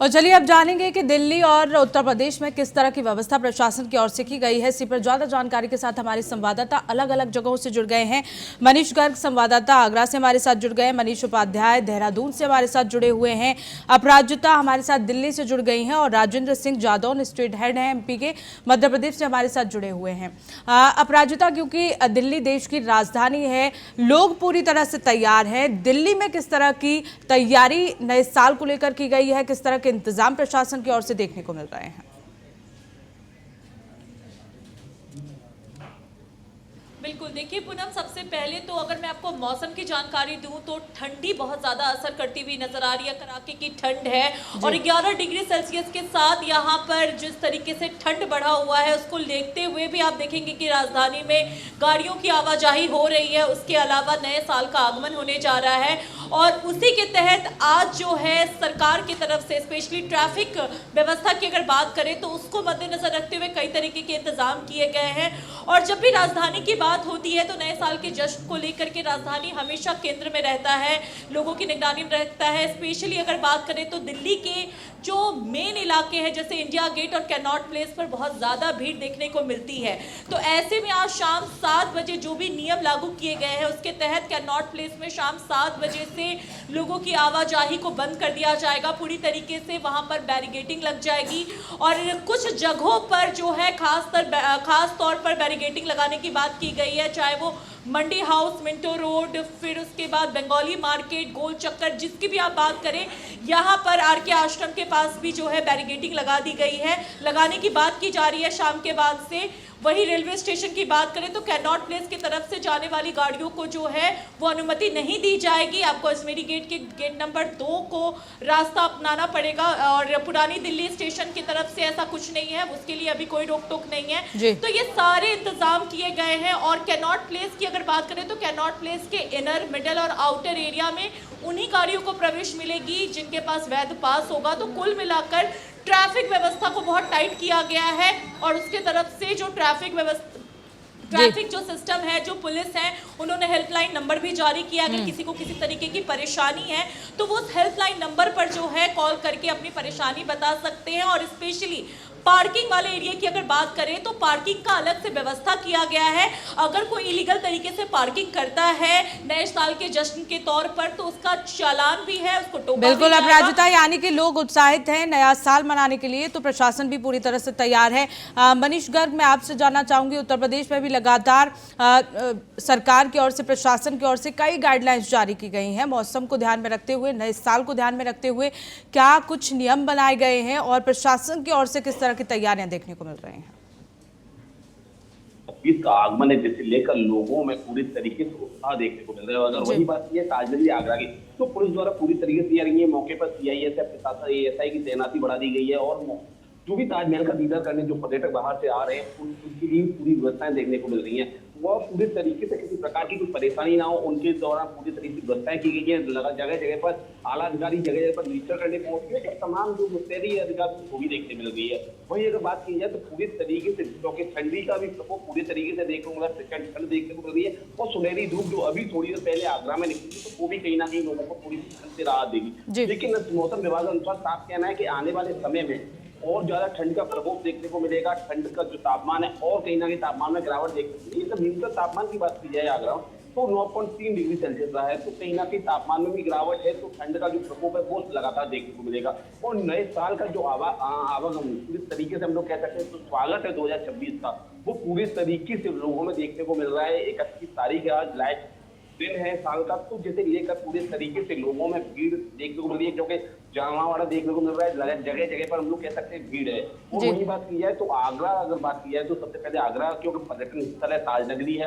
और चलिए अब जानेंगे कि दिल्ली और उत्तर प्रदेश में किस तरह की व्यवस्था प्रशासन की ओर से की गई है। इसी पर ज्यादा जानकारी के साथ हमारे संवाददाता अलग अलग जगहों से जुड़ गए हैं। मनीष गर्ग संवाददाता आगरा से हमारे साथ जुड़ गए हैं, मनीष उपाध्याय देहरादून से हमारे साथ जुड़े हुए हैं, अपराजिता हमारे साथ दिल्ली से जुड़ गई हैं और राजेंद्र सिंह जादौन स्टेट हेड हैं एमपी के, मध्य प्रदेश से हमारे साथ जुड़े हुए हैं। अपराजिता, क्योंकि दिल्ली देश की राजधानी है, लोग पूरी तरह से तैयार हैं, दिल्ली में किस तरह की तैयारी नए साल को लेकर की गई है, किस तरह के इंतजाम प्रशासन की ओर से देखने को मिल रहे हैं? बिल्कुल, देखिए पूनम, सबसे पहले तो अगर मैं आपको मौसम की जानकारी दूं तो ठंडी बहुत ज़्यादा असर करती हुई नजर आ रही है। कड़ाके की ठंड है और 11 डिग्री सेल्सियस के साथ यहाँ पर जिस तरीके से ठंड बढ़ा हुआ है उसको देखते हुए भी आप देखेंगे कि राजधानी में गाड़ियों की आवाजाही हो रही है। उसके अलावा नए साल का आगमन होने जा रहा है और उसी के तहत आज जो है सरकार की तरफ से स्पेशली ट्रैफिक व्यवस्था की अगर बात करें तो उसको मद्देनजर रखते हुए कई तरीके के इंतजाम किए गए हैं। और जब भी राजधानी की बात होती है तो नए साल के जश्न को लेकर के राजधानी हमेशा केंद्र में रहता है, लोगों की निगरानी में रहता है। स्पेशली अगर बात करें तो दिल्ली के जो मेन इलाके हैं जैसे इंडिया गेट और कैनॉट प्लेस पर बहुत ज़्यादा भीड़ देखने को मिलती है। तो ऐसे में आज शाम 7 बजे जो भी नियम लागू किए गए हैं उसके तहत कैनॉट प्लेस में शाम 7 बजे से लोगों की आवाजाही को बंद कर दिया जाएगा। पूरी तरीके से वहां पर बैरिकेडिंग लग जाएगी और कुछ जगहों पर जो है खास तौर पर बैरिकेडिंग लगाने की बात की गई है, चाहे वो मंडी हाउस, मिंटो रोड, फिर उसके बाद बंगाली मार्केट, गोल चक्कर, जिसकी भी आप बात करें, यहाँ पर आरके आश्रम के पास भी जो है बैरिकेडिंग लगा दी गई है, लगाने की बात की जा रही है शाम के बाद से। वही रेलवे स्टेशन की बात करें तो कैनॉट प्लेस की तरफ से जाने वाली गाड़ियों को जो है वो अनुमति नहीं दी जाएगी। आपको अजमेरी गेट के गेट नंबर 2 को रास्ता अपनाना पड़ेगा और पुरानी दिल्ली स्टेशन की तरफ से ऐसा कुछ नहीं है, उसके लिए अभी कोई रोक टोक नहीं है। तो ये सारे इंतजाम किए गए हैं। और कैनॉट प्लेस की अगर बात करें तो कैनॉट प्लेस के इनर, मिडल और आउटर एरिया में उन्हीं गाड़ियों को प्रवेश मिलेगी जिनके पास वैध पास होगा। तो कुल मिलाकर ट्रैफिक व्यवस्था को बहुत टाइट किया गया है और उसके तरफ से जो ट्रैफिक जो सिस्टम है, जो पुलिस है, उन्होंने हेल्पलाइन नंबर भी जारी किया। अगर किसी को किसी तरीके की परेशानी है तो वो उस हेल्पलाइन नंबर पर जो है कॉल करके अपनी परेशानी बता सकते हैं। और स्पेशली पार्किंग वाले एरिया की अगर बात करें तो पार्किंग का अलग से व्यवस्था किया गया है। अगर कोई इलीगल तरीके से पार्किंग करता है नए साल के जश्न के तौर पर तो उसका चालान भी है, उसको टोका बिल्कुल अपराजिता, यानी कि लोग उत्साहित हैं नया साल मनाने के लिए, तो प्रशासन भी पूरी तरह से तैयार है। मनीष गर्ग, मैं आपसे जानना चाहूंगी, उत्तर प्रदेश में भी लगातार सरकार की ओर से, प्रशासन की ओर से कई गाइडलाइंस जारी की गई हैं मौसम को ध्यान में रखते हुए, नए साल को ध्यान में रखते हुए। क्या कुछ नियम बनाए गए हैं और प्रशासन की ओर से किस तरह की तैयारियां देखने को मिल रही हैं? का आगमन है जिसे लेकर लोगों में पूरी तरीके से उत्साह देखने को मिल रहा है। अगर वही बात की है ताजनगरी आगरा की तो पुलिस द्वारा पूरी तरीके से तैयारी है। मौके पर सीआईएसएफ के साथ एएसआई की तैनाती बढ़ा दी गई है और जो भी ताजमहल का दीदार करने जो पर्यटक बाहर से आ रहे हैं उनके लिए पूरी व्यवस्थाएं देखने को मिल रही हैं। वह पूरी तरीके से किसी प्रकार की कोई परेशानी ना हो उनके दौरान पूरी तरीके से व्यवस्थाएं की गई है। जगह जगह पर आला अधिकारी जगह जगह पर निरीक्षण करने पहुंच गए, तमाम जो मुस्तैदी अधिकारी वो भी देखने मिल गई है। वहीं अगर बात की जाए तो पूरी तरीके से क्योंकि ठंडी का भी प्रकोप पूरी तरीके से देखने को मिला, ठंड देखने को मिल रही है और सुनहरी धूप जो अभी थोड़ी देर पहले आगरा में निकली तो वो भी कहीं ना कहीं लोगों को पूरी ठंड से राहत देगी। लेकिन मौसम विभाग के अनुसार साफ कहना है कि आने वाले समय में और ज्यादा ठंड का प्रकोप देखने को मिलेगा। ठंड का जो तापमान है और कहीं ना कहीं तापमान में गिरावट देखने को मिलेगी। जब न्यूनतम तापमान की बात की जाए आगरा तो 9.3 डिग्री सेल्सियस रहा है, तो कहीं ना कहीं तापमान में भी गिरावट है, तो ठंड का जो प्रकोप है वो लगातार देखने को मिलेगा। और नए साल का जो आवागमन पूरी तरीके से हम लोग कह सकते हैं तो स्वागत है 2026 का, वो पूरी तरीके से लोगों में देखने को मिल रहा है। 31 तारीख है आज, लास्ट दिन है साल का, तो जैसे लेकर पूरे तरीके से लोगों में भीड़ देखने को मिल रही है क्योंकि जमावड़ा देखने को मिल रहा है। जगह जगह पर हम लोग कह सकते हैं भीड़ है। और वही बात की जाए तो आगरा अगर बात की जाए तो सबसे पहले आगरा क्योंकि पर्यटन स्थल है, ताजनगरी है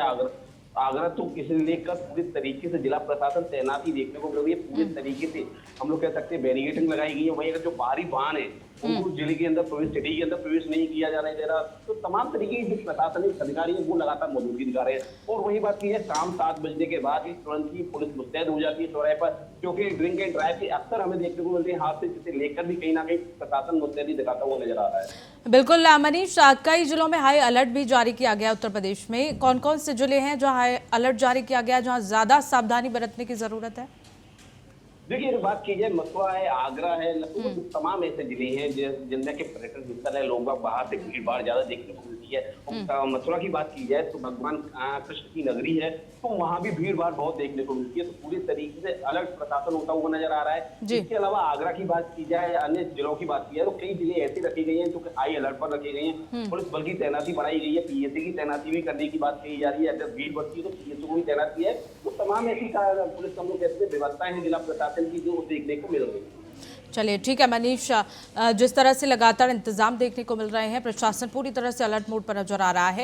आगरा तो इसे लेकर पूरी तरीके से जिला प्रशासन तैनाती देखने को मिल रही है। पूरे तरीके से हम लोग कह सकते हैं बैरिकेडिंग लगाई गई है। वहीं अगर जो बाहरी वाहन है उनको जिले के अंदर प्रवेश, सिटी के अंदर प्रवेश नहीं किया जाने दे रहा, तो तमाम तरीके की जो प्रशासनिक अधिकारी है वो लगातार मौजूदगी दिखा रहे हैं। और वही बात की है शाम 7 बजने के बाद ही तुरंत ही पुलिस मुस्तैद हो जाती है चौराहे पर, क्योंकि ड्रिंक एंड ड्राइव की अक्सर हमें देखने को मिलती है हादसे, जिसे लेकर भी कहीं ना कहीं प्रशासन मुस्तैदी दिखाता हुआ नजर आ रहा है। बिल्कुल मनीष, कई जिलों में हाई अलर्ट भी जारी किया गया उत्तर प्रदेश में। कौन कौन से जिले हैं जहां हाई अलर्ट जारी किया गया, जहां ज्यादा सावधानी बरतने की जरूरत है? देखिए, अगर बात की जाए मथुरा है, आगरा है, लखनऊ, तो तमाम ऐसे जिले हैं जिनमें के पर्यटन स्थल है, लोग बाहर से भीड़ भाड़ ज्यादा देखने को मिलती है। और मथुरा की बात की जाए तो भगवान कृष्ण की नगरी है, तो वहां भी भीड़ भाड़ बहुत देखने को मिलती है। तो पूरी तरीके से अलर्ट प्रशासन होता हुआ नजर आ रहा है। इसके अलावा आगरा की बात की जाए, अन्य जिलों की बात की जाए, तो कई जिले ऐसे रखे गए हैं जो हाई अलर्ट पर रखे गए हैं। पुलिस बल की तैनाती बढ़ाई गई है, पीएससी की तैनाती भी करने की बात कही जा रही है। अगर भीड़ बढ़ती है तो पीएससी को भी तैनाती है। तो तमाम ऐसी पुलिस का कैसे व्यवस्थाएं हैं जिला प्रशासन की जो देखने को मिल रही है। चलिए ठीक है मनीष, जिस तरह से लगातार इंतजाम देखने को मिल रहे हैं, प्रशासन पूरी तरह से अलर्ट मोड पर नजर आ रहा है।